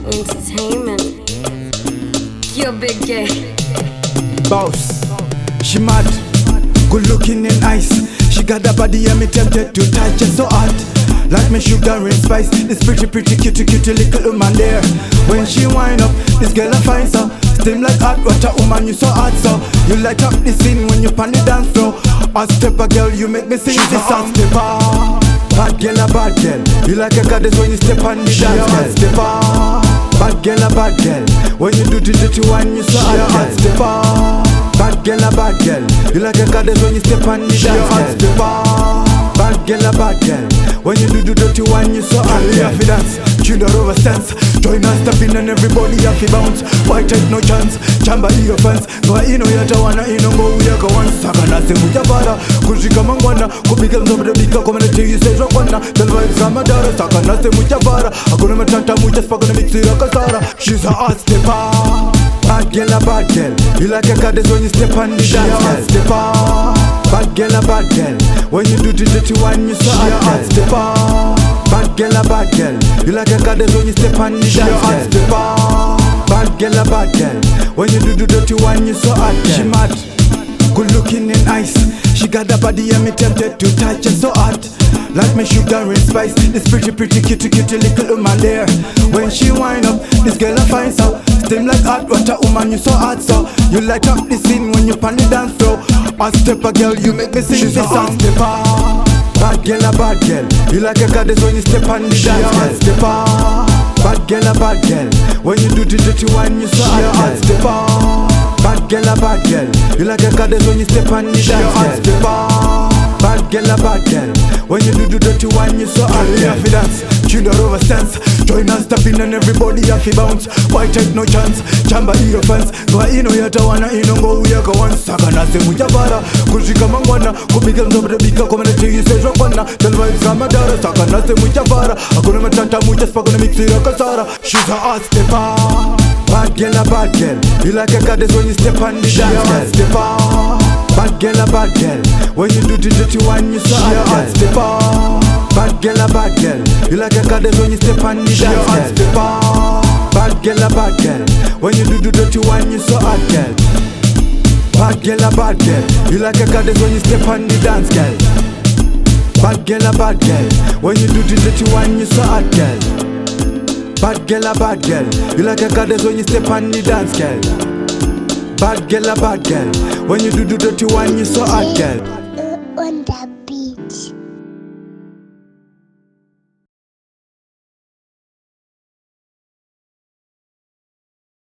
Entertainment. You're big gay. Boss, she mad, good looking and nice. She got a body and me tempted to touch it so hot. Like me sugar and spice. This pretty cute little woman there. When she wind up, this girl a fine so. Steam like hot water, woman you so hot so. You light up the scene when you pan the dance floor. Hot stepper girl, you make me sing this hot stepper. Bad girl a bad girl. You like a goddess when you step on the dance hot stepper. Bad girl a bad girl. When you do the dirty one, you so hot stepper. Bad girl a bad girl. You like a goddess when you step on the dance hot stepper. Bad girl a bad girl. When you do the dirty one, you so hot. You have to dance, tune the over stance. Join us stepping and everybody have to bounce. White take no chance, chamba iyo fans. Kwa ino yata wana ino ngo uyaka wan. Saka na semu jabara, kushika mangwana. Kupiga mzobra bika kwa mene tiyu se rokwana. Tell vibes kama dara, saka na semu jabara. Hakuna matata muja spaka na mixi raka sara. She's a hot stepper. Bad girl a bad girl. You like a goddess when you step on the dance hall stepper. Bad girl a bad girl. When you do the dirty one, you so hot stepper. Bad girl a bad girl. You like a goddess when you step on the dance hall stepper. Bad girl a bad girl. When you do the dirty one, you so hot. She mad, good looking and nice. She got a body and me tempted to touch it so hot. Like me sugar and spice. This pretty cute little woman there. When she wind up, this girl a fine so. Steam like hot water, woman you so hot so. You light up the scene when you pan the dance floor. Hot stepper girl, you make me sing this song stepper. Bad girl a bad girl. You like a goddess when you step on the dance hall stepper. Bad girl a bad girl. When you do the dirty one, you so hot stepper. Bad girl a bad girl. You like a goddess when you step on the dance hall stepper. Bad girl a bad girl. When you do the dirty one, you so hot. You have to dance, tune the over stance. Join us stepping and everybody have to bounce. Why take no chance, chamba iyo fans. Kwa ino yata wana ino ngo uyaka wan. Saka na semu jabara, kushika mangwana. Kupiga mzobra bika kwa mene tiyu se rokwana. Tell vibes kama dara, saka na semu jabara. Hakuna matata muja spaka na mixi raka sara. She's a hot stepper. Bad girl a bad girl. You like a goddess when you step on the dance hall stepper. Bad girl a bad girl. When you do the dirty one, you so hot stepper. Bad girl a bad girl. You like a goddess when you step on the dance hall stepper. Bad girl a bad girl. When you do the dirty one, you so hot girl. Bad girl a bad girl. You like a goddess when you step on the dance girl. Bad girl a bad girl. When you do the dirty one, you so hot girl. Bad girl a bad girl. You like a goddess when you step on the dance girl. Bad girl a bad girl. When you do the dirty one, you so hot girl.